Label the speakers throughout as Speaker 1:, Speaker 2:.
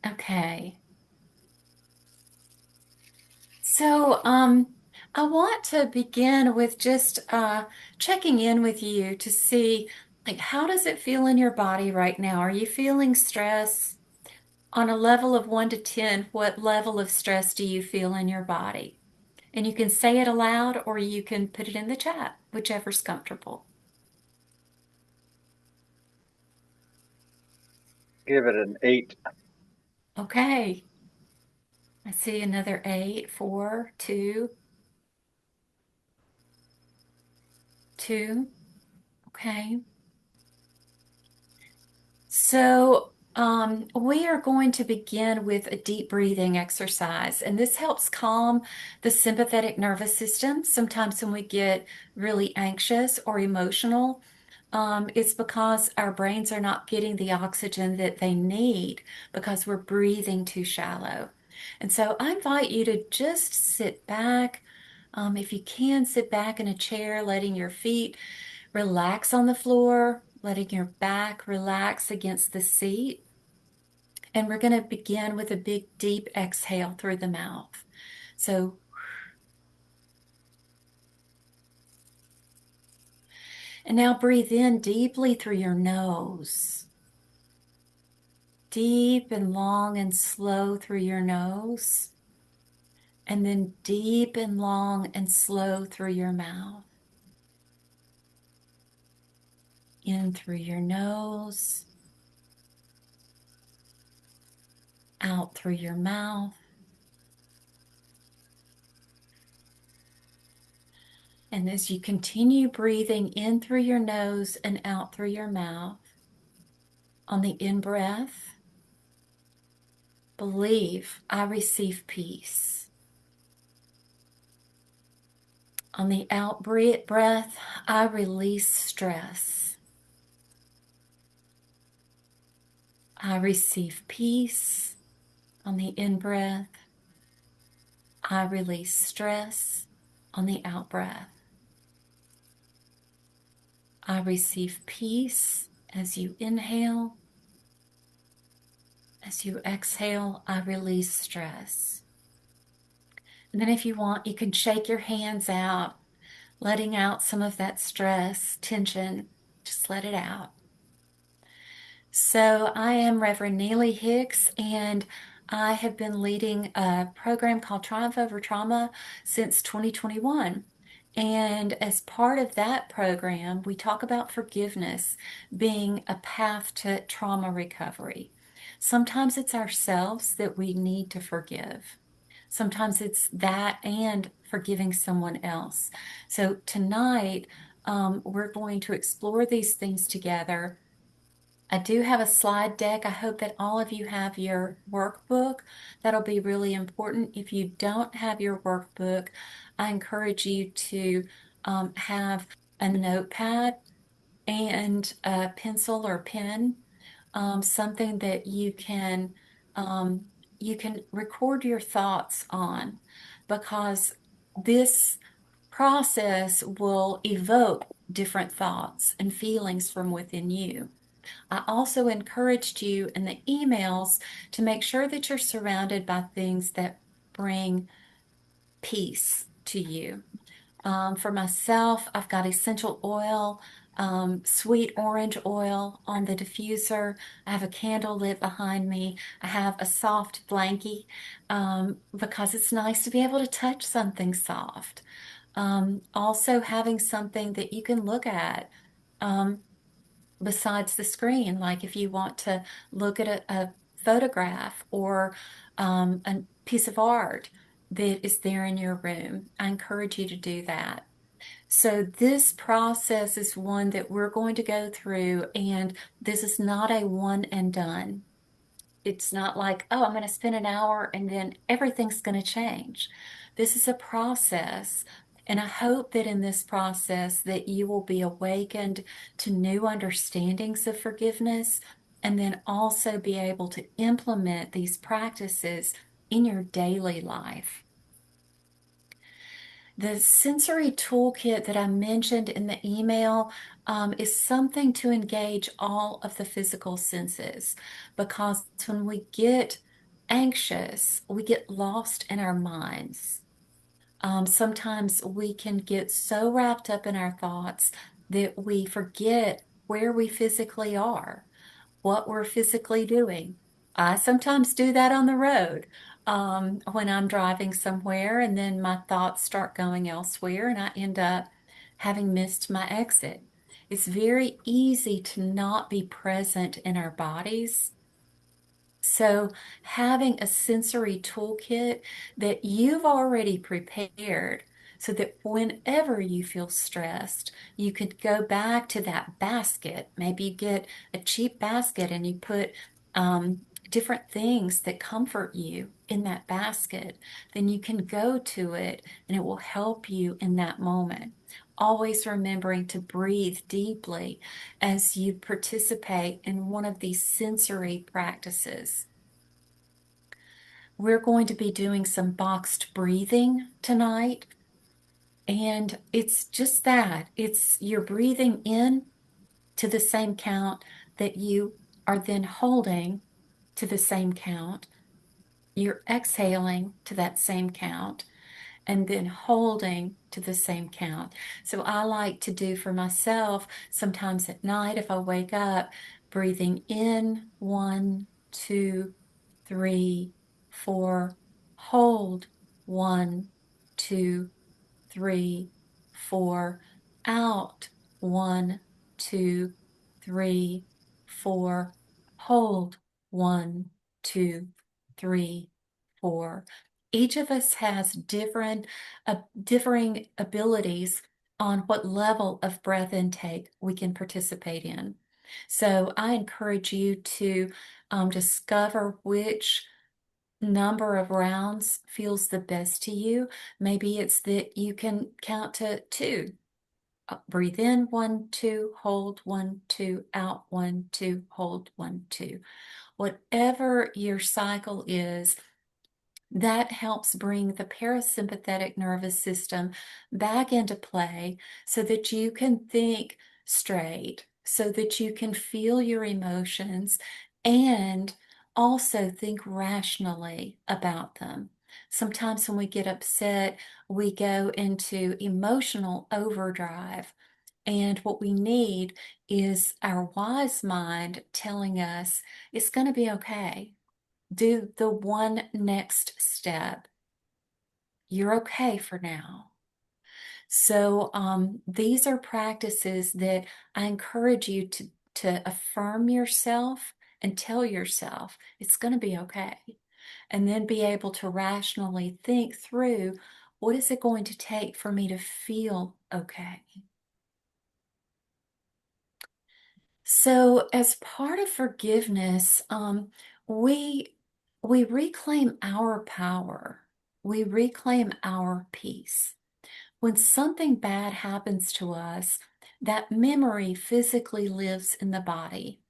Speaker 1: Okay. So, I want to begin with just checking in with you to see, like, how does it feel in your body right now? Are you feeling stress? On a level of 1 to 10, what level of stress do you feel in your body? And you can say it aloud or you can put it in the chat, whichever's comfortable.
Speaker 2: Give it an 8.
Speaker 1: Okay. I see another 8, 4, 2, 2. Okay. So, we are going to begin with a deep breathing exercise, and this helps calm the sympathetic nervous system. Sometimes when we get really anxious or emotional, it's because our brains are not getting the oxygen that they need because we're breathing too shallow. And so I invite you to just sit back. If you can, sit back in a chair, letting your feet relax on the floor, letting your back relax against the seat. And we're going to begin with a big, deep exhale through the mouth. So, and now breathe in deeply through your nose. Deep and long and slow through your nose. And then deep and long and slow through your mouth. In through your nose, out through your mouth. And as you continue breathing in through your nose and out through your mouth, on the in breath, believe I receive peace. On the out breath, I release stress. I receive peace. On the in breath, I release stress. On the out breath, I receive peace as you inhale. As you exhale, I release stress. And then, if you want, you can shake your hands out, letting out some of that stress, tension. Just let it out. So, I am Reverend Neely Hicks, and I have been leading a program called Triumph Over Trauma since 2021. And as part of that program, we talk about forgiveness being a path to trauma recovery. Sometimes it's ourselves that we need to forgive. Sometimes it's that and forgiving someone else. So tonight, we're going to explore these things together. I do have a slide deck. I hope that all of you have your workbook. That'll be really important. If you don't have your workbook, I encourage you to have a notepad and a pencil or pen, something that um, you can record your thoughts on, because this process will evoke different thoughts and feelings from within you. I also encouraged you in the emails to make sure that you're surrounded by things that bring peace to you. For myself, I've got essential oil, sweet orange oil on the diffuser. I have a candle lit behind me. I have a soft blankie because it's nice to be able to touch something soft. Also, having something that you can look at. Um, Besides the screen. Like if you want to look at a photograph or a piece of art that is there in your room, I encourage you to do that. So, this process is one that we're going to go through, and this is not a one and done. It's not like, oh, I'm going to spend an hour and then everything's going to change. This is a process. And I hope that in this process that you will be awakened to new understandings of forgiveness and then also be able to implement these practices in your daily life. The sensory toolkit that I mentioned in the email is something to engage all of the physical senses, because when we get anxious, we get lost in our minds. Sometimes we can get so wrapped up in our thoughts that we forget where we physically are, what we're physically doing. I sometimes do that on the road when I'm driving somewhere, and then my thoughts start going elsewhere, and I end up having missed my exit. It's very easy to not be present in our bodies, so, having a sensory toolkit that you've already prepared so that whenever you feel stressed, you could go back to that basket. Maybe you get a cheap basket and you put different things that comfort you in that basket. Then you can go to it and it will help you in that moment. Always remembering to breathe deeply as you participate in one of these sensory practices. We're going to be doing some boxed breathing tonight, and it's just that. It's you're breathing in to the same count that you are then holding to the same count. You're exhaling to that same count, and then holding to the same count. So I like to do for myself sometimes at night if I wake up, breathing in 1, 2, 3, 4, hold 1, 2, 3, 4, out 1, 2, 3, 4, hold 1, 2, 3, 4. Each of us has differing abilities on what level of breath intake we can participate in. So I encourage you to discover which number of rounds feels the best to you. Maybe it's that you can count to two. Breathe in 1, 2, hold 1, 2, out 1, 2, hold 1, 2. Whatever your cycle is, that helps bring the parasympathetic nervous system back into play so that you can think straight, so that you can feel your emotions and also think rationally about them. Sometimes when we get upset, we go into emotional overdrive. And what we need is our wise mind telling us it's going to be okay. Do the one next step. You're okay for now. So these are practices that I encourage you to affirm yourself and tell yourself it's going to be okay. And then be able to rationally think through what is it going to take for me to feel okay. So, as part of forgiveness, we we reclaim our power. We reclaim our peace. When something bad happens to us, that memory physically lives in the body.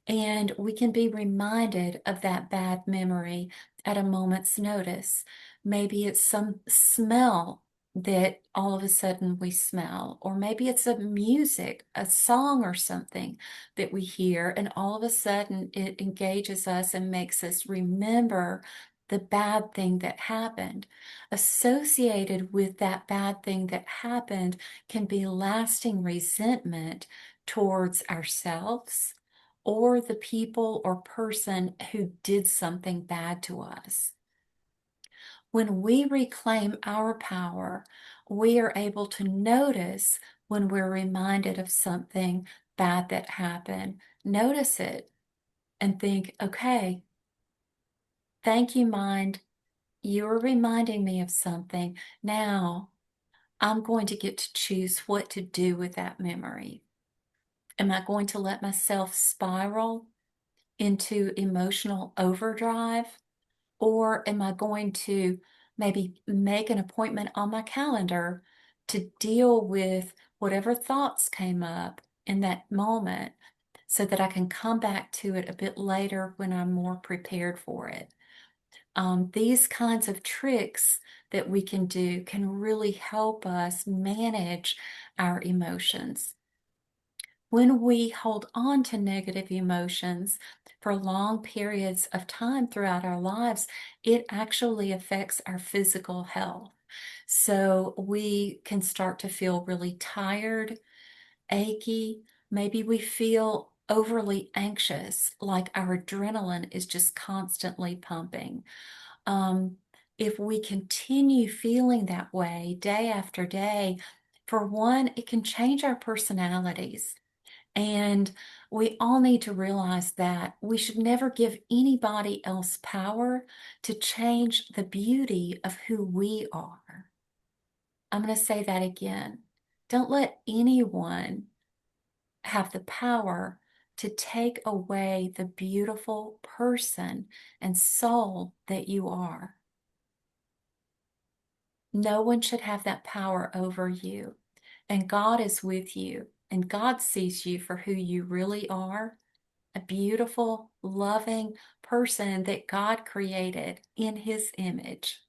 Speaker 1: And we can be reminded of that bad memory at a moment's notice. Maybe it's some smell that all of a sudden we smell, or maybe it's a music, a song or something that we hear, and all of a sudden it engages us and makes us remember the bad thing that happened. Associated with that bad thing that happened can be lasting resentment towards ourselves or the people or person who did something bad to us. When we reclaim our power, we are able to notice when we're reminded of something bad that happened. Notice it and think, okay, thank you, mind. You are reminding me of something. Now I'm going to get to choose what to do with that memory. Am I going to let myself spiral into emotional overdrive? Or am I going to maybe make an appointment on my calendar to deal with whatever thoughts came up in that moment so that I can come back to it a bit later when I'm more prepared for it? These kinds of tricks that we can do can really help us manage our emotions. When we hold on to negative emotions, for long periods of time throughout our lives, it actually affects our physical health. So we can start to feel really tired, achy. Maybe we feel overly anxious, like our adrenaline is just constantly pumping. Um, if we continue feeling that way day after day, for one, it can change our personalities. And we all need to realize that we should never give anybody else power to change the beauty of who we are. I'm going to say that again. Don't let anyone have the power to take away the beautiful person and soul that you are. No one should have that power over you. And God is with you, and God sees you for who you really are, a beautiful, loving person that God created in His image.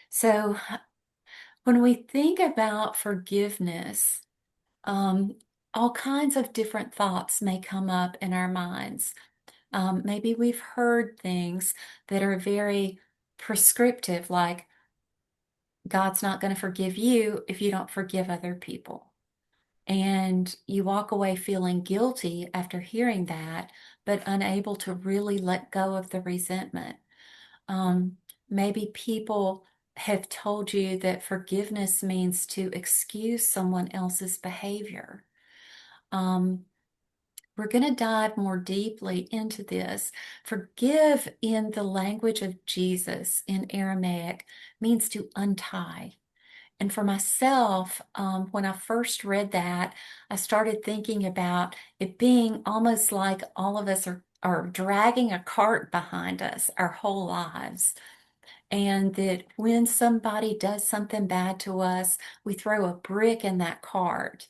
Speaker 1: So when we think about forgiveness, um, all kinds of different thoughts may come up in our minds. Maybe we've heard things that are very prescriptive, like God's not going to forgive you if you don't forgive other people. And you walk away feeling guilty after hearing that, but unable to really let go of the resentment. Maybe people have told you that forgiveness means to excuse someone else's behavior. Um, we're going to dive more deeply into this. Forgive in the language of Jesus in Aramaic means to untie. And for myself, when I first read that, I started thinking about it being almost like all of us are dragging a cart behind us our whole lives. And that when somebody does something bad to us, we throw a brick in that cart.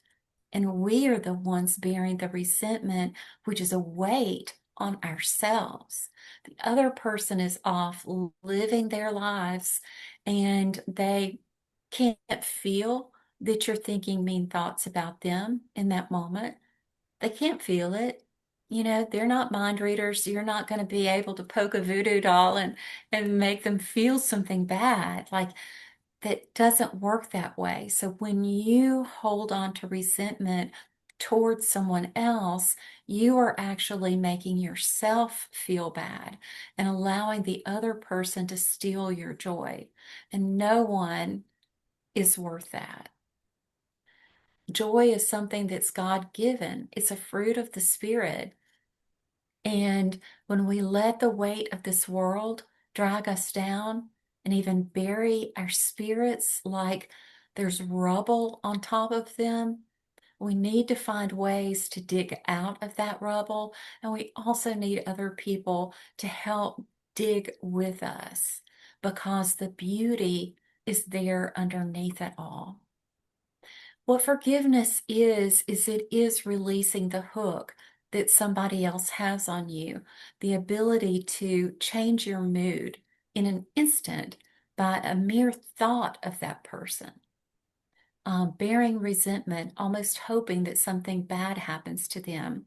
Speaker 1: And we are the ones bearing the resentment, which is a weight on ourselves. The other person is off living their lives and they can't feel that you're thinking mean thoughts about them in that moment. They can't feel it. They're not mind readers. You're not going to be able to poke a voodoo doll and make them feel something bad. Like that doesn't work that way. So when you hold on to resentment towards someone else, you are actually making yourself feel bad and allowing the other person to steal your joy. And no one is worth that. Joy is something that's God given. It's a fruit of the Spirit. And when we let the weight of this world drag us down and even bury our spirits like there's rubble on top of them, we need to find ways to dig out of that rubble. And we also need other people to help dig with us because the beauty is there underneath it all. What forgiveness is it is releasing the hook that somebody else has on you, the ability to change your mood in an instant by a mere thought of that person, bearing resentment, almost hoping that something bad happens to them,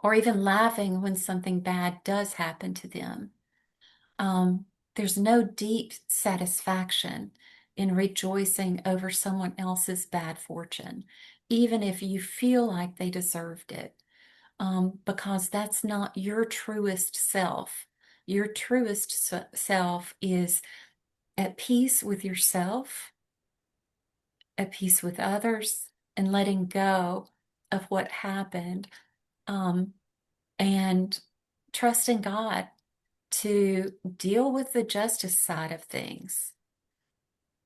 Speaker 1: or even laughing when something bad does happen to them. Um, there's no deep satisfaction in rejoicing over someone else's bad fortune, even if you feel like they deserved it, because that's not your truest self. Your truest self is at peace with yourself, at peace with others, and letting go of what happened, um, and trusting God to deal with the justice side of things.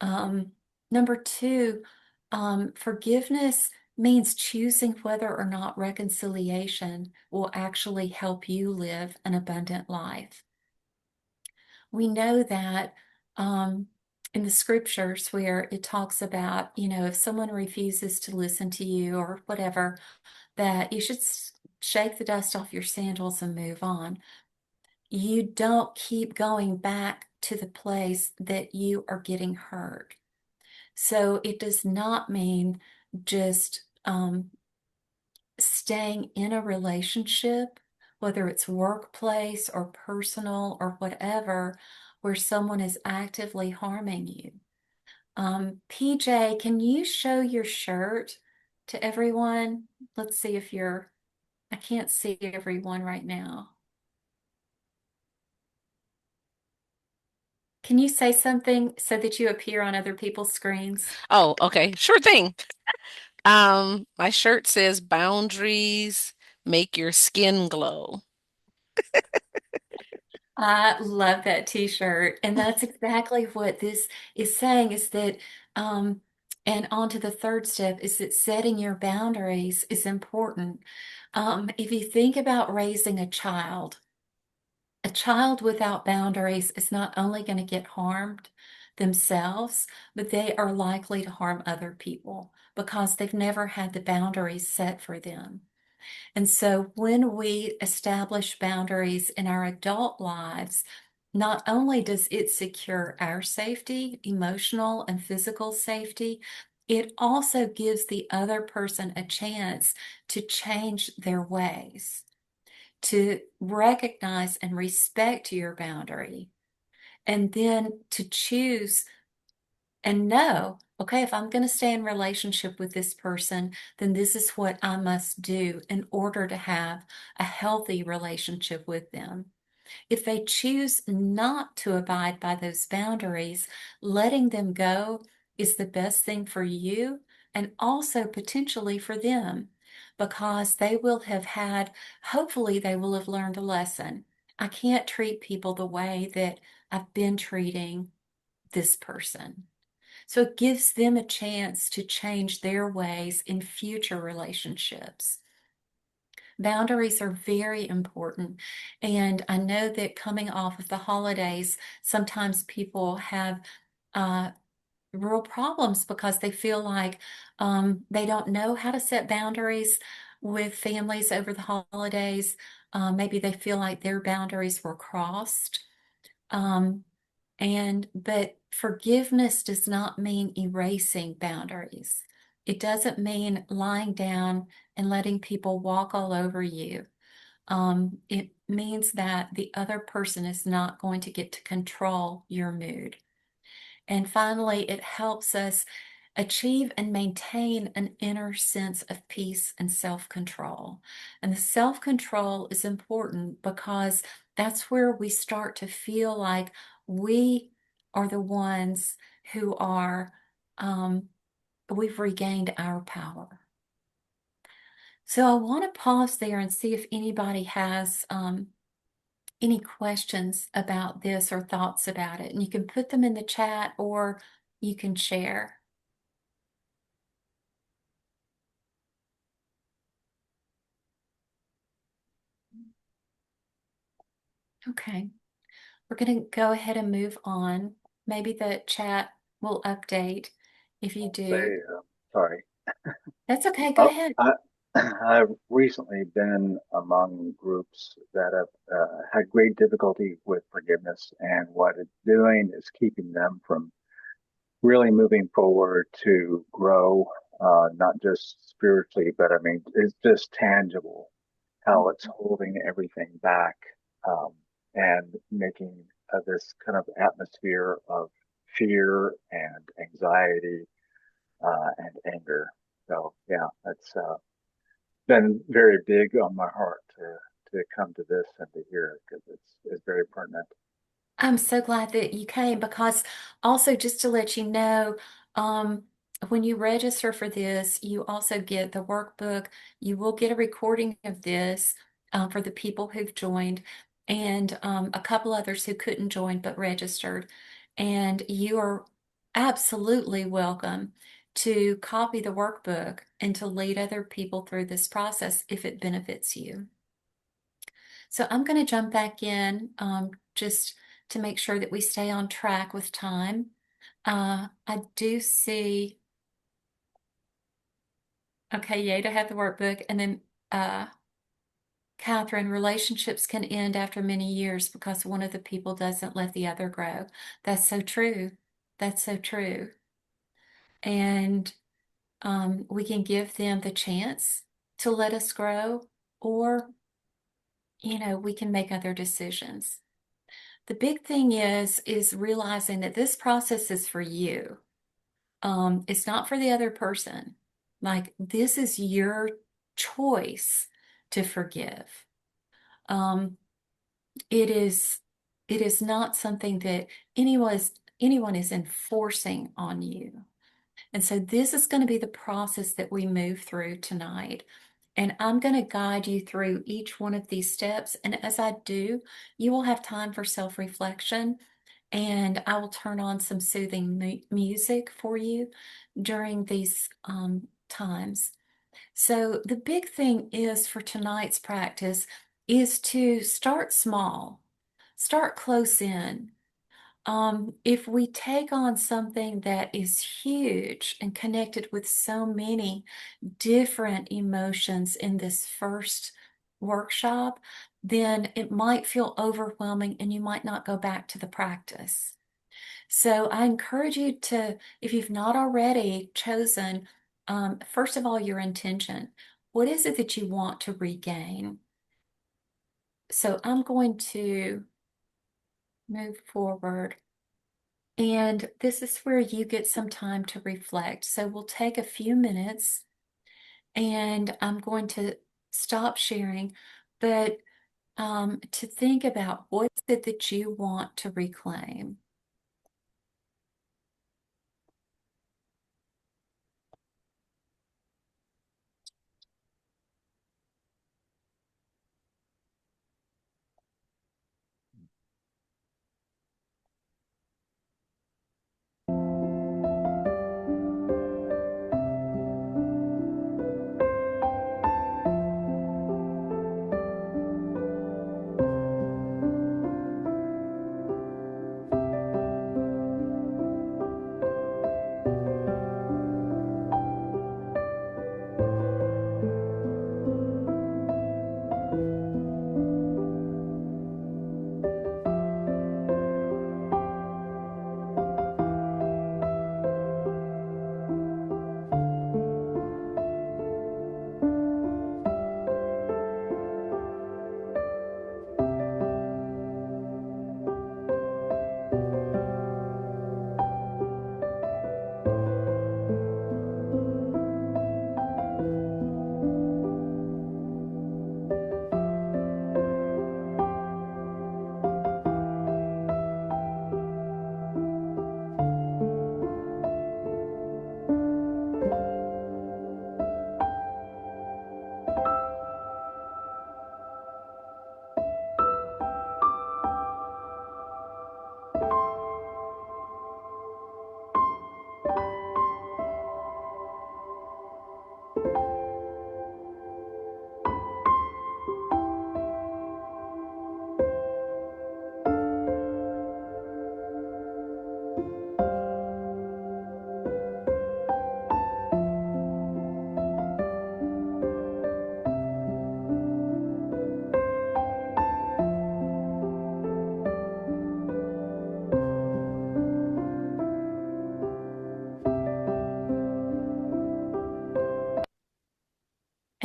Speaker 1: Um, Number two, forgiveness means choosing whether or not reconciliation will actually help you live an abundant life. We know that in the scriptures where it talks about, if someone refuses to listen to you or whatever, that you should shake the dust off your sandals and move on. You don't keep going back to the place that you are getting hurt. So it does not mean just staying in a relationship whether it's workplace or personal or whatever, where someone is actively harming you. PJ, can you show your shirt to everyone? Let's see if you're, I can't see everyone right now. Can you say something so that you appear on other people's screens?
Speaker 3: Oh, okay. Sure thing. My shirt says boundaries make your skin glow.
Speaker 1: I love that t-shirt. And that's exactly what this is saying is that, um, and on to the third step is that setting your boundaries is important. If you think about raising a child without boundaries is not only going to get harmed themselves, but they are likely to harm other people because they've never had the boundaries set for them. And so when we establish boundaries in our adult lives, not only does it secure our safety, emotional and physical safety, it also gives the other person a chance to change their ways, to recognize and respect your boundary, and then to choose and know, okay, if I'm going to stay in relationship with this person, then this is what I must do in order to have a healthy relationship with them. If they choose not to abide by those boundaries, letting them go is the best thing for you and also potentially for them because they will have had, hopefully, they will have learned a lesson. I can't treat people the way that I've been treating this person. So it gives them a chance to change their ways in future relationships. Boundaries are very important. And I know that coming off of the holidays, sometimes people have uh, real problems because they feel like they don't know how to set boundaries with families over the holidays. Maybe they feel like their boundaries were crossed. Um, but forgiveness does not mean erasing boundaries. It doesn't mean lying down and letting people walk all over you. It means that the other person is not going to get to control your mood. And finally, it helps us achieve and maintain an inner sense of peace and self control. And the self control is important because that's where we start to feel like we are the ones who are, um, we've regained our power. So I want to pause there and see if anybody has any questions about this or thoughts about it. And you can put them in the chat or you can share. Okay, we're going to go ahead and move on. Maybe the chat will update if you
Speaker 2: I'll say,
Speaker 1: do.
Speaker 2: sorry.
Speaker 1: That's okay, go
Speaker 2: Oh,
Speaker 1: ahead.
Speaker 2: I've recently been among groups that have had great difficulty with forgiveness, and what it's doing is keeping them from really moving forward to grow, not just spiritually, but I mean, it's just tangible how it's holding everything back, um, and making this kind of atmosphere of fear and anxiety and anger. So yeah, that's been very big on my heart to come to this and to hear it because it's very pertinent.
Speaker 1: I'm so glad that you came because also just to let you know, um, when you register for this, you also get the workbook. You will get a recording of this for the people who've joined and a couple others who couldn't join but registered. And you are absolutely welcome to copy the workbook and to lead other people through this process if it benefits you. So I'm going to jump back in just to make sure that we stay on track with time. I do see, okay, yay to have the workbook. And then, Catherine, relationships can end after many years because one of the people doesn't let the other grow. That's so true. That's so true. And we can give them the chance to let us grow, or we can make other decisions. The big thing is realizing that this process is for you. It's not for the other person. Like this is your choice to forgive. Um, it is it is not something that anyone is enforcing on you. And so this is going to be the process that we move through tonight. And I'm going to guide you through each one of these steps. And as I do, you will have time for self-reflection, and I will turn on some soothing music for you during these times. So the big thing is for tonight's practice is to start small, start close in. If we take on something that is huge and connected with so many different emotions in this first workshop, then it might feel overwhelming and you might not go back to the practice. So I encourage you to, if you've not already chosen, first of all, your intention. What is it that you want to regain? So I'm going to move forward. And this is where you get some time to reflect. So we'll take a few minutes and I'm going to stop sharing, but to think about what is it that you want to reclaim.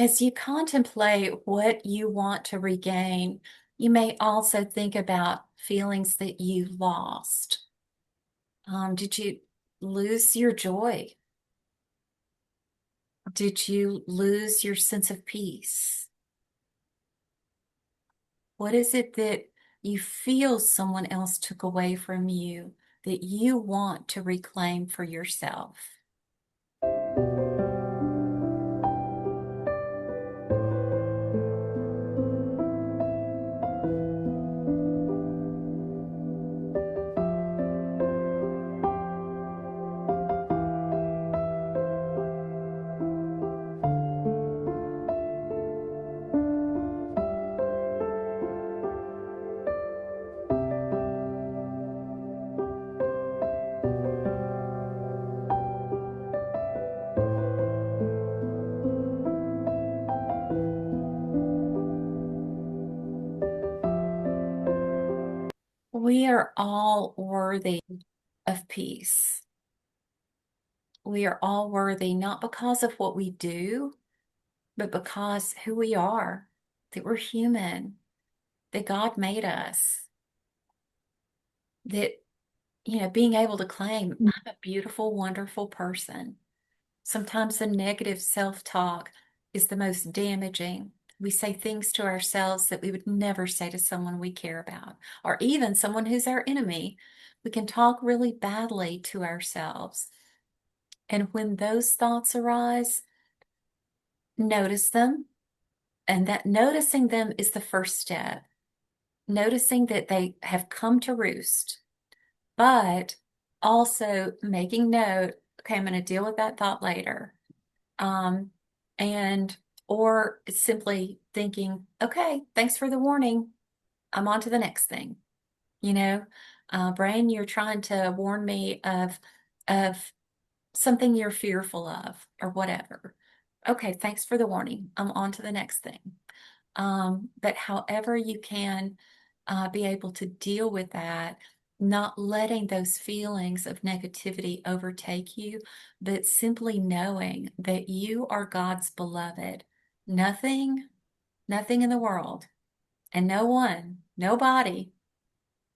Speaker 1: As you contemplate what you want to regain, you may also think about feelings that you lost. Did you lose your joy? Did you lose your sense of peace? What is it that you feel someone else took away from you that you want to reclaim for yourself? We are all worthy of peace. We are all worthy, not because of what we do, but because who we are, that we're human. that God made us, that, being able to claim, I'm a beautiful, wonderful person. Sometimes the negative self-talk is the most damaging. We say things to ourselves that we would never say to someone we care about, or even someone who's our enemy. We can talk really badly to ourselves. And when those thoughts arise, notice them. And that noticing them is the first step. Noticing that they have come to roost, but also making note, okay, I'm going to deal with that thought later. Um, and or simply thinking, okay, thanks for the warning. I'm on to the next thing. You know, brain, you're trying to warn me of something you're fearful of or whatever. Okay, thanks for the warning. I'm on to the next thing. But however you can be able to deal with that, not letting those feelings of negativity overtake you, but simply knowing that you are God's beloved. Nothing, nothing in the world, and no one, nobody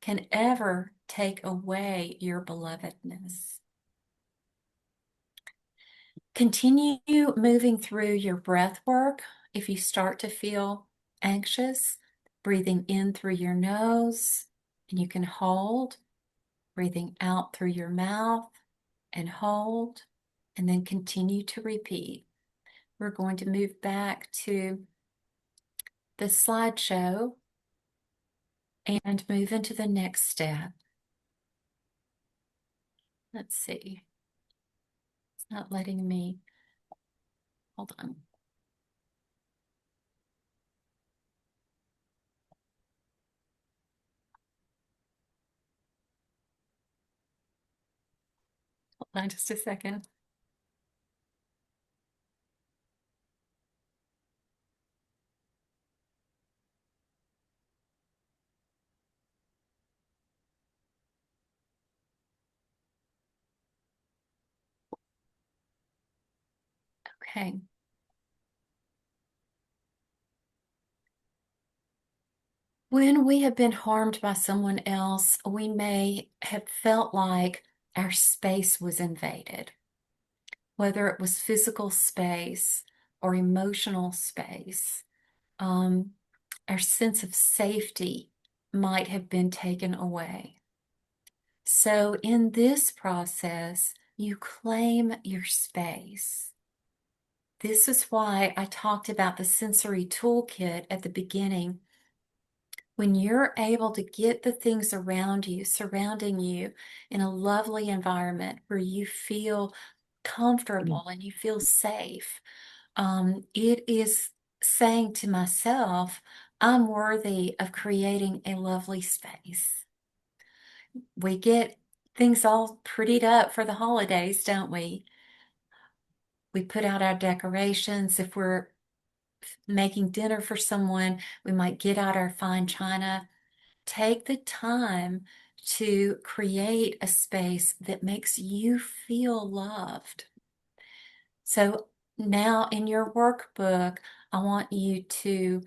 Speaker 1: can ever take away your belovedness. Continue moving through your breath work. If you start to feel anxious, breathing in through your nose, and you can hold, breathing out through your mouth and hold, and then continue to repeat. We're going to move back to the slideshow and move into the next step. Let's see. It's not letting me. Hold on. Hold on just a second. Okay. When we have been harmed by someone else, we may have felt like our space was invaded, whether it was physical space or emotional space. Um, our sense of safety might have been taken away. So, in this process, you claim your space. This is why I talked about the sensory toolkit at the beginning. When you're able to get the things around you, surrounding you in a lovely environment where you feel comfortable and you feel safe, it is saying to myself, I'm worthy of creating a lovely space. We get things all prettied up for the holidays, don't we? We put out our decorations. If we're making dinner for someone, we might get out our fine china. Take the time to create a space that makes you feel loved. So now in your workbook, I want you to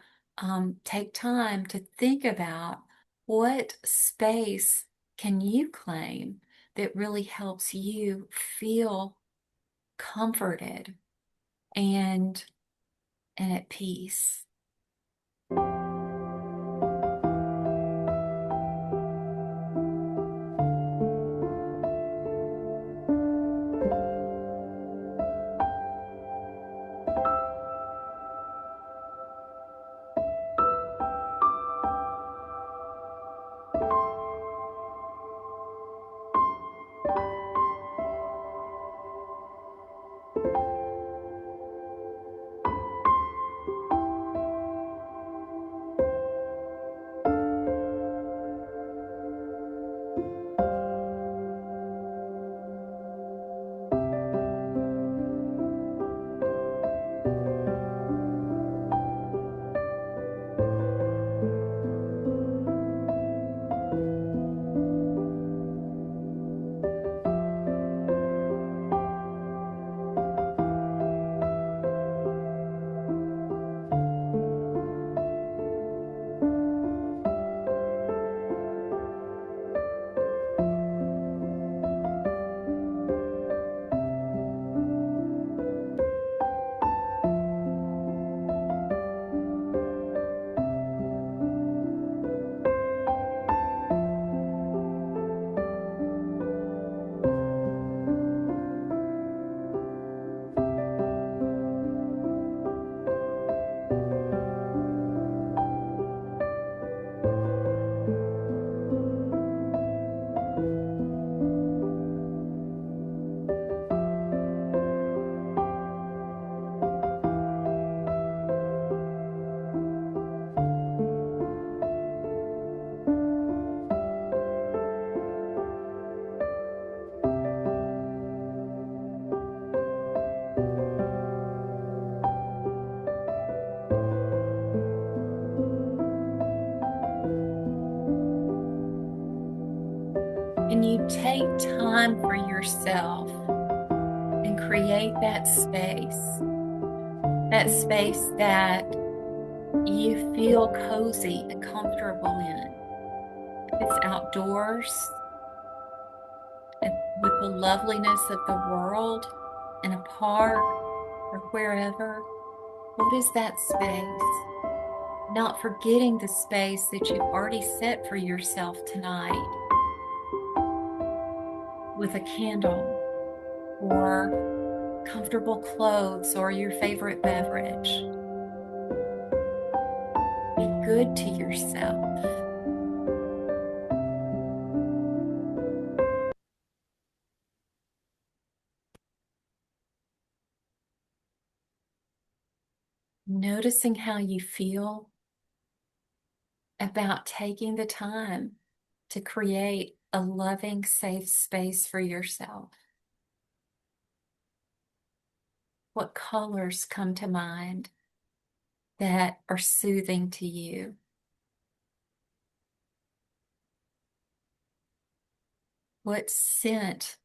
Speaker 1: take time to think about what space can you claim that really helps you feel comforted and at peace. and you take time for yourself and create that space that you feel cozy and comfortable in. If it's outdoors and with the loveliness of the world in a park or wherever, what is that space? Not forgetting the space that you've already set for yourself tonight with a candle or comfortable clothes or your favorite beverage. Be good to yourself. Noticing how you feel about taking the time to create a loving, safe space for yourself. What colors come to mind that are soothing to you? What scent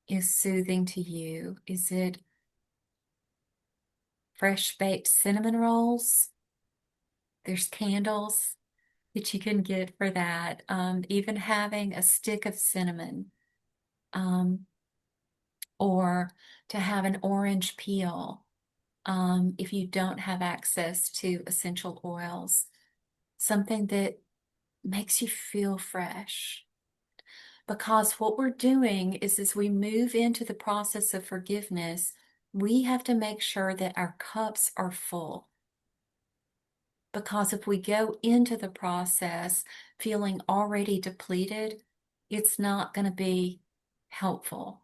Speaker 1: is soothing to you? Is it fresh baked cinnamon rolls? There's candles that you can get for that. Even having a stick of cinnamon, um, or to have an orange peel, if you don't have access to essential oils, something that makes you feel fresh. Because what we're doing is as we move into the process of forgiveness, we have to make sure that our cups are full. Because if we go into the process feeling already depleted, it's not going to be helpful.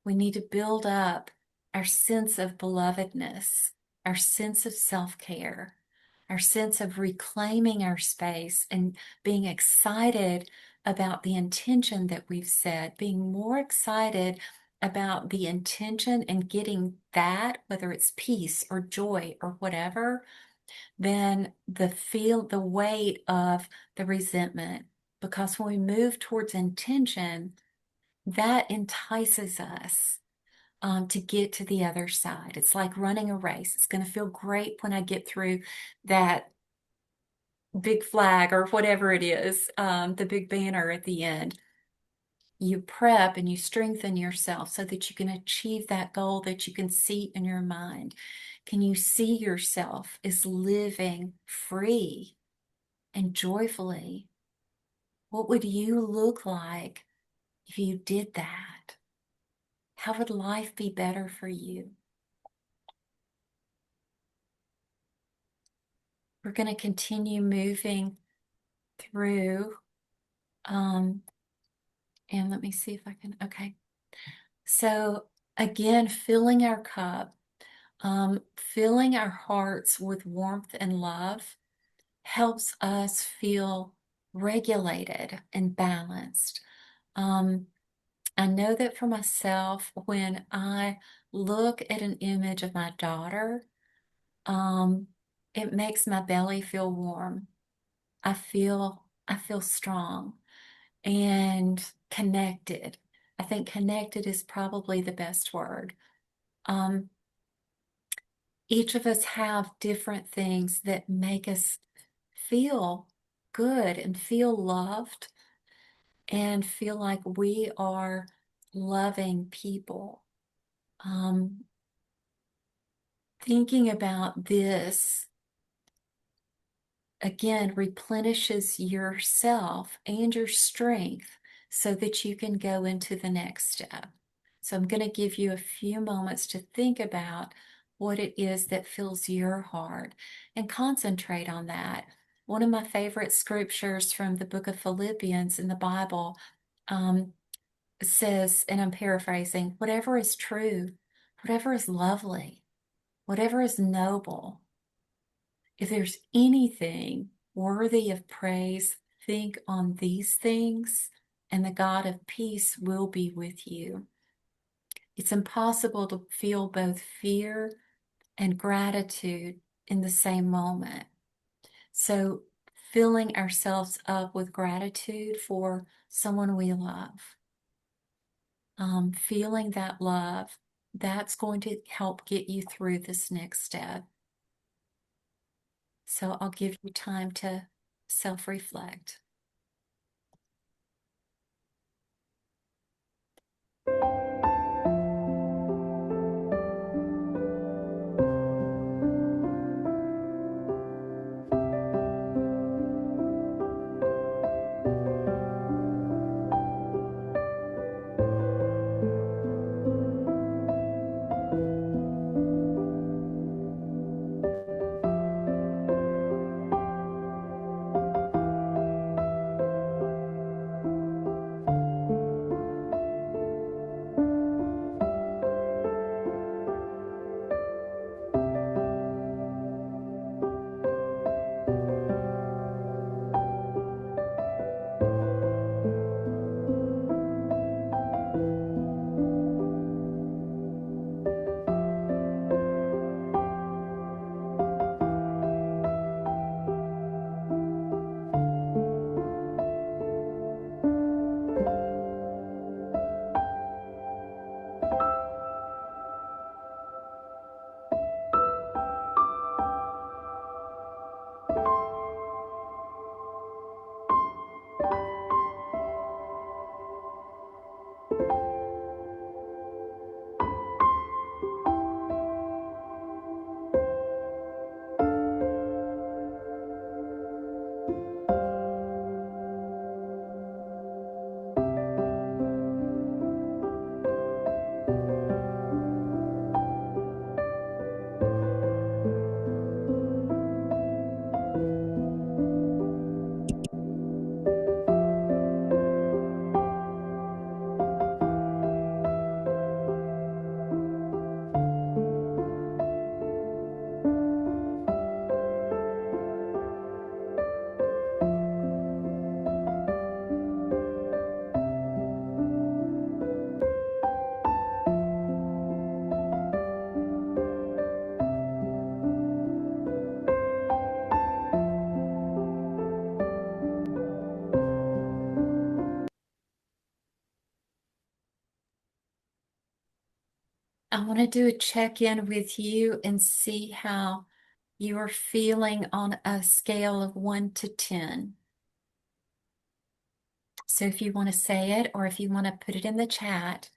Speaker 1: We need to build up our sense of belovedness, our sense of self-care, our sense of reclaiming our space and being excited about the intention that we've set, being more excited about the intention and getting that, whether it's peace or joy or whatever, than the weight of the resentment. Because when we move towards intention, that entices us to get to the other side. It's like running a race. It's going to feel great when I get through that big flag or whatever it is, the big banner at the end. You prep and you strengthen yourself so that you can achieve that goal that you can see in your mind. Can you see yourself as living free and joyfully? What would you look like if you did that? How would life be better for you? We're going to continue moving through. Um, and let me see if I can. Okay. So, again, filling our cup, filling our hearts with warmth and love helps us feel regulated and balanced. Um, I know that for myself, when I look at an image of my daughter, um, it makes my belly feel warm. I feel strong and connected. I think connected is probably the best word. Um, each of us have different things that make us feel good and feel loved and feel like we are loving people. Um, thinking about this again replenishes yourself and your strength so that you can go into the next step. So I'm going to give you a few moments to think about what it is that fills your heart and concentrate on that. One of my favorite scriptures from the book of Philippians in the Bible um, says, and I'm paraphrasing, whatever is true, whatever is lovely, whatever is noble, if there's anything worthy of praise, think on these things, and the God of peace will be with you. It's impossible to feel both fear and gratitude in the same moment. So filling ourselves up with gratitude for someone we love. Feeling that love, that's going to help get you through this next step. So I'll give you time to self-reflect. I want to do a check-in with you and see how you are feeling on a scale of 1 to 10. So if you want to say it or if you want to put it in the chat,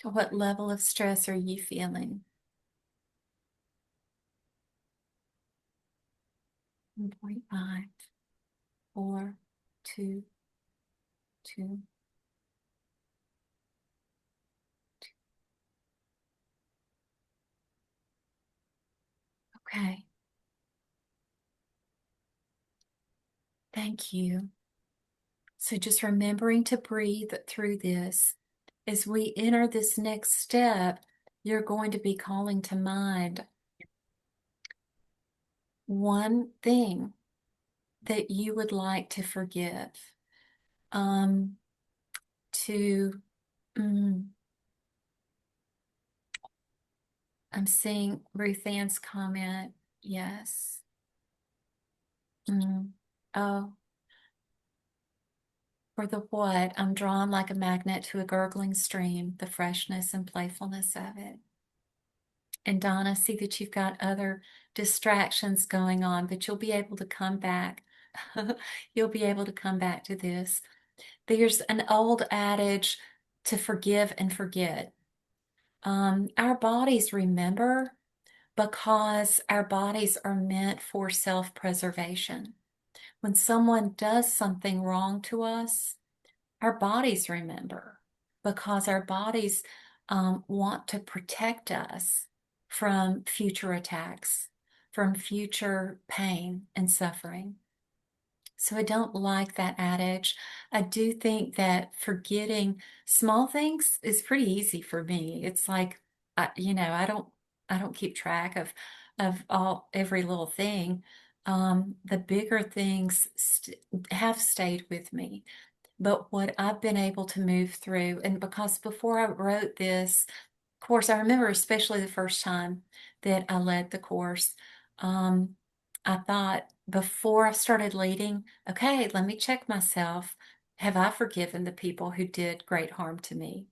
Speaker 1: what level of stress are you feeling? 1.5, 4, 2, 2. Okay, thank you. So just remembering to breathe through this. As we enter this next step, you're going to be calling to mind one thing that you would like to forgive. Um, to, mm, I'm seeing Ruth Ann's comment. Yes. Mm. Oh, for the what? I'm drawn like a magnet to a gurgling stream, the freshness and playfulness of it. And Donna, see that you've got other distractions going on, but you'll be able to come back. You'll be able to come back to this. There's an old adage to forgive and forget. Our bodies remember because our bodies are meant for self-preservation. When someone does something wrong to us, our bodies remember because our bodies want to protect us from future attacks, from future pain and suffering. So I don't like that adage. I do think that forgetting small things is pretty easy for me. It's like, I don't keep track of every little thing. The bigger things have stayed with me. But what I've been able to move through, and because before I wrote this course, I remember especially the first time that I led the course, um, I thought, before I started leading, okay, let me check myself. Have I forgiven the people who did great harm to me?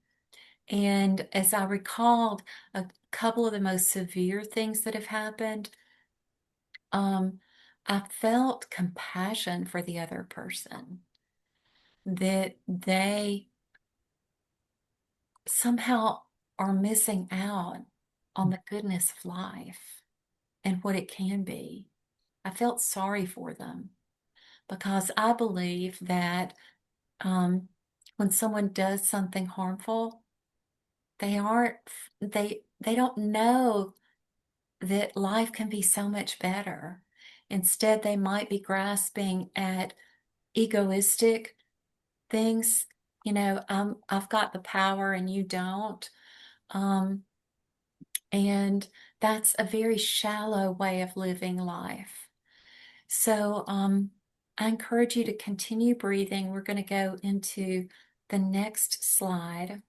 Speaker 1: And as I recalled a couple of the most severe things that have happened, um, I felt compassion for the other person, that they somehow are missing out on the goodness of life and what it can be. I felt sorry for them because I believe that um, when someone does something harmful, they aren't, they don't know that life can be so much better. Instead, they might be grasping at egoistic things. I've got the power and you don't. Um, and that's a very shallow way of living life. So, I encourage you to continue breathing. We're going to go into the next slide.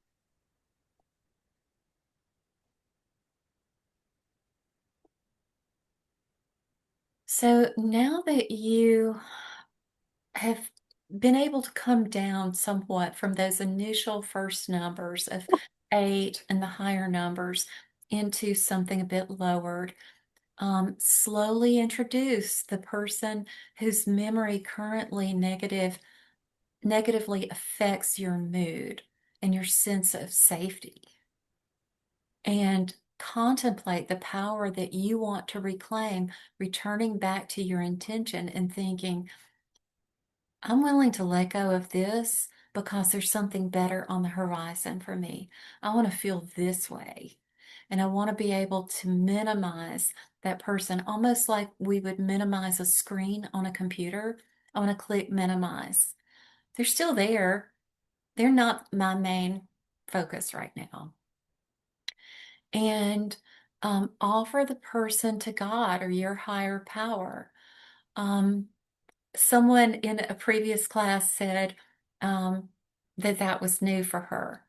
Speaker 1: So now that you have been able to come down somewhat from those initial first numbers of 8 and the higher numbers into something a bit lowered, slowly introduce the person whose memory currently negatively affects your mood and your sense of safety, and contemplate the power that you want to reclaim, returning back to your intention and thinking, I'm willing to let go of this because there's something better on the horizon for me. I want to feel this way. And I want to be able to minimize that person almost like we would minimize a screen on a computer. I want to click minimize. They're still there. They're not my main focus right now. And offer the person to God or your higher power. Um, Someone in a previous class said that that was new for her.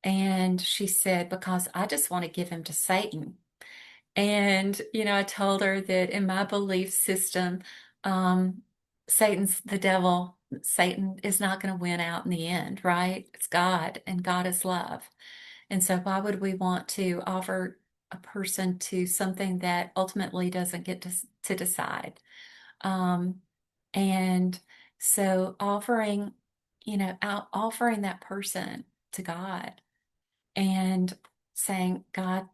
Speaker 1: And she said, because I just want to give him to Satan. And, I told her that in my belief system, um, Satan's the devil. Satan is not going to win out in the end, right? It's God, and God is love. And so, why would we want to offer a person to something that ultimately doesn't get to decide? Um, and so offering that person to God and saying, God,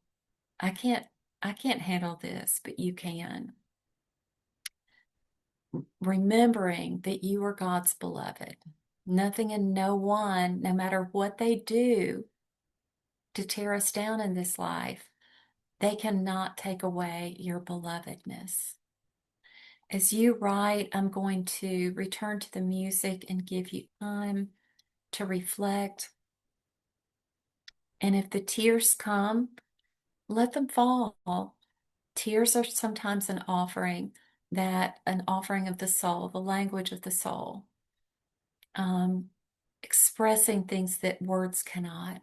Speaker 1: I can't, I can't handle this, but you can. Remembering that you are God's beloved. Nothing and no one, no matter what they do to tear us down in this life, they cannot take away your belovedness. As you write, I'm going to return to the music and give you time to reflect. And if the tears come, let them fall. Tears are sometimes an offering of the soul, the language of the soul, um, expressing things that words cannot.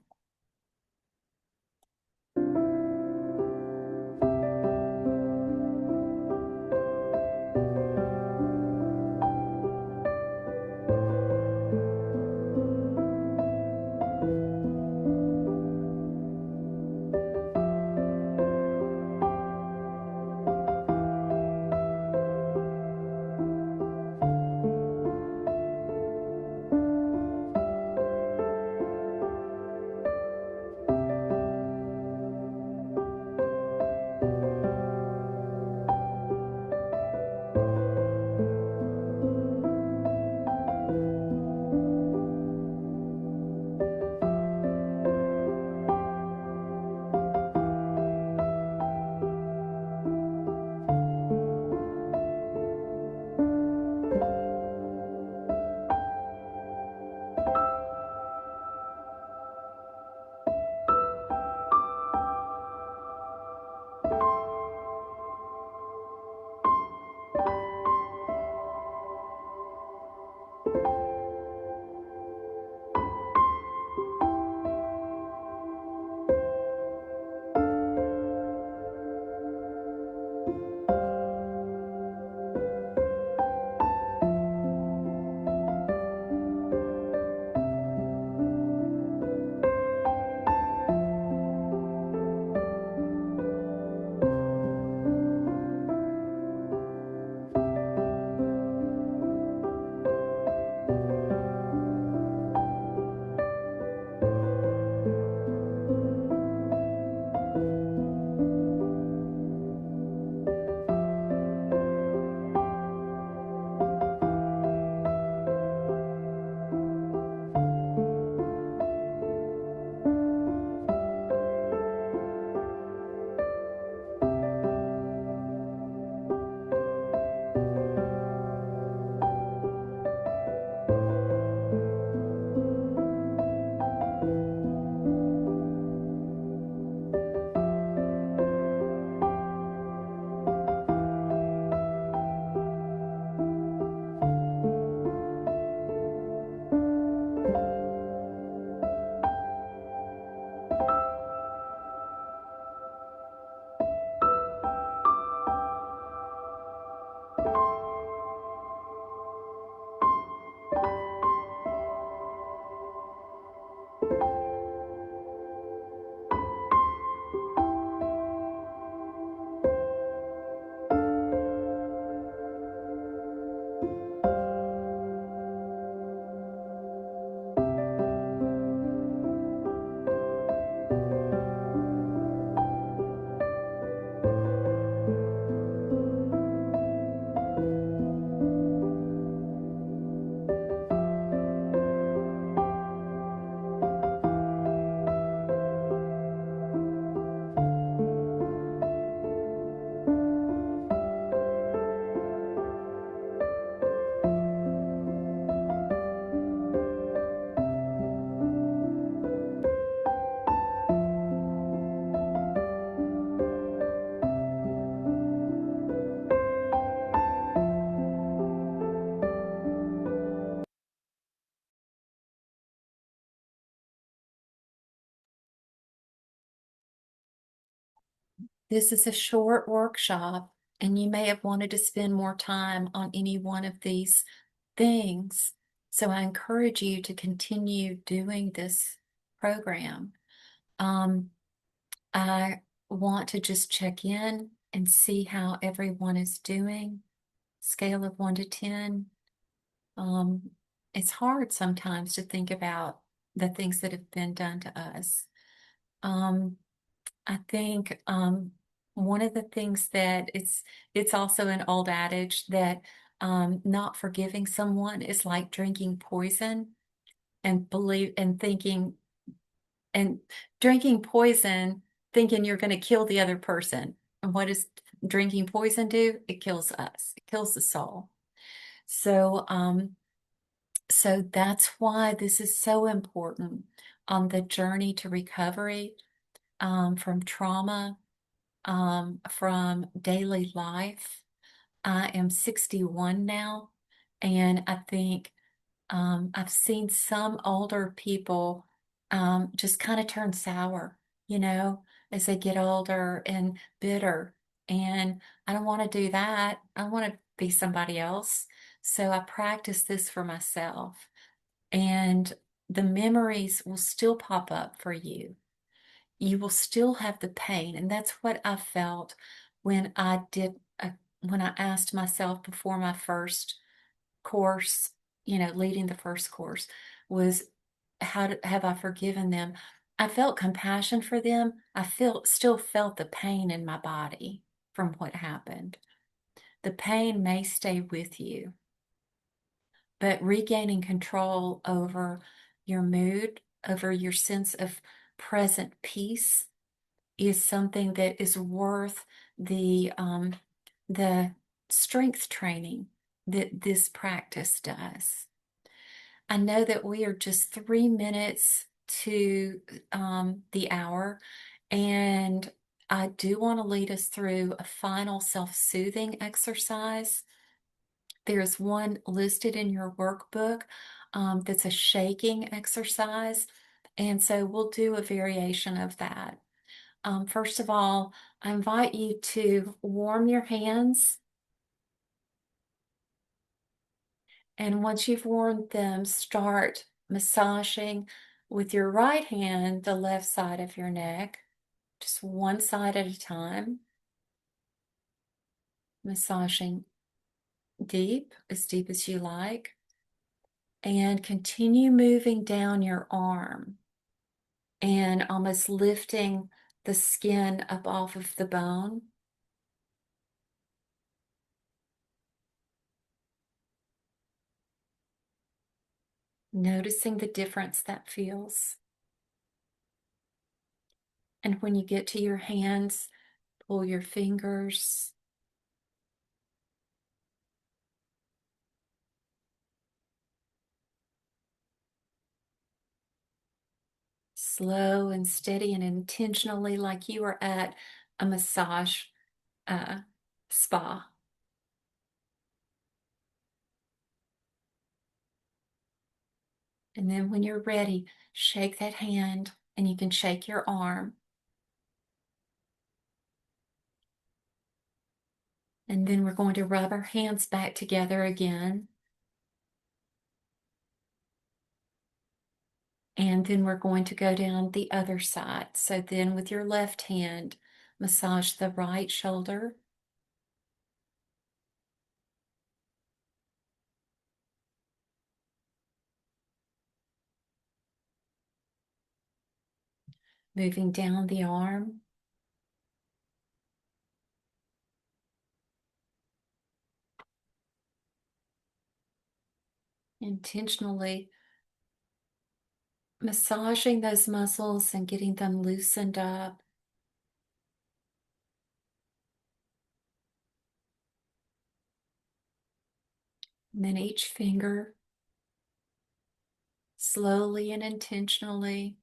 Speaker 1: This is a short workshop, and you may have wanted to spend more time on any one of these things. So I encourage you to continue doing this program. Um, I want to just check in and see how everyone is doing. Scale of 1 to 10. Um, it's hard sometimes to think about the things that have been done to us. Um, I think one of the things that it's also an old adage that not forgiving someone is like drinking poison and believe and thinking and drinking poison thinking you're going to kill the other person. And what does drinking poison do? It kills us. It kills the soul. So so that's why this is so important on the journey to recovery from trauma, from daily life. I am 61 now, and I think I've seen some older people just kind of turn sour, you know, as they get older and bitter. And I don't want to do that. I want to be somebody else. So I practice this for myself, and the memories will still pop up for you. You will still have the pain. And that's what I felt when when I asked myself before my first course, leading the first course was have I forgiven them? I felt compassion for them. Still felt the pain in my body from what happened. The pain may stay with you, but regaining control over your mood, over your sense of present peace is something that is worth the strength training that this practice does. I know that we are just 3 minutes to the hour, and I do want to lead us through a final self-soothing exercise. There's one listed in your workbook that's a shaking exercise, and so we'll do a variation of that. First of all, I invite you to warm your hands. And once you've warmed them, start massaging with your right hand the left side of your neck, just one side at a time, massaging as deep as you like, and continue moving down your arm and almost lifting the skin up off of the bone. Noticing the difference that feels. And when you get to your hands, pull your fingers slow and steady and intentionally, like you are at a massage uh, spa. And then when you're ready, shake that hand, and you can shake your arm. And then we're going to rub our hands back together again. And then we're going to go down the other side. So then with your left hand, massage the right shoulder. Moving down the arm. Intentionally massaging those muscles and getting them loosened up. And then each finger, slowly and intentionally.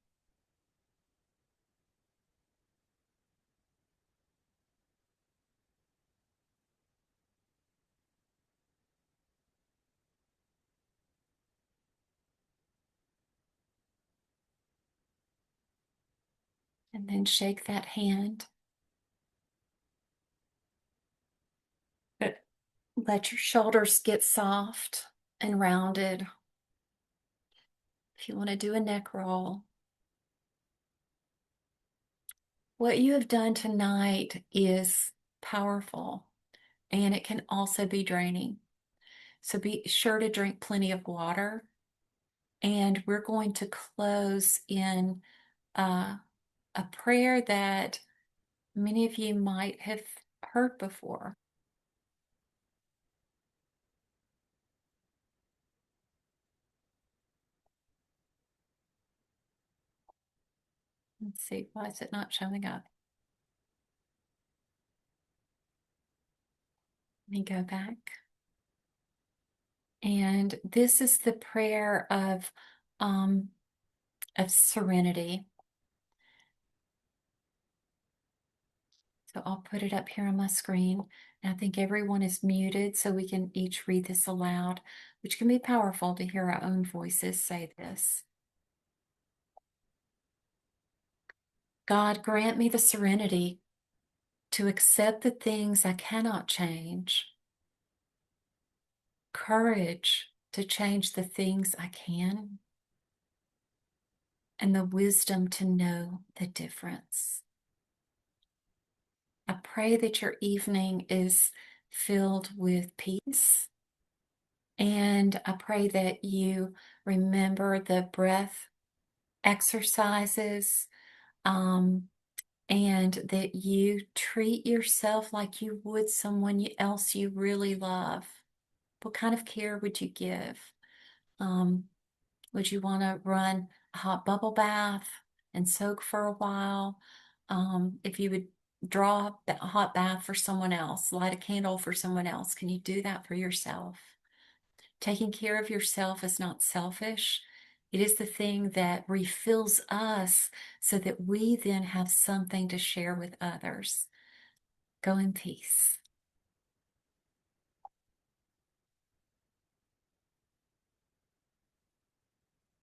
Speaker 1: And then shake that hand. Let your shoulders get soft and rounded. If you want to do a neck roll, what you have done tonight is powerful and it can also be draining. So be sure to drink plenty of water. And we're going to close in uh, a prayer that many of you might have heard before. Let's see, why is it not showing up? Let me go back. And this is the prayer of serenity. So I'll put it up here on my screen. And I think everyone is muted so we can each read this aloud, which can be powerful to hear our own voices say this. God, grant me the serenity to accept the things I cannot change, courage to change the things I can, and the wisdom to know the difference. I pray that your evening is filled with peace, and I pray that you remember the breath exercises, and that you treat yourself like you would someone else you really love. What kind of care would you give? Um, would you want to run a hot bubble bath and soak for a while? If you would draw a hot bath for someone else, light a candle for someone else, can you do that for yourself? Taking care of yourself is not selfish. It is the thing that refills us so that we then have something to share with others. Go in peace.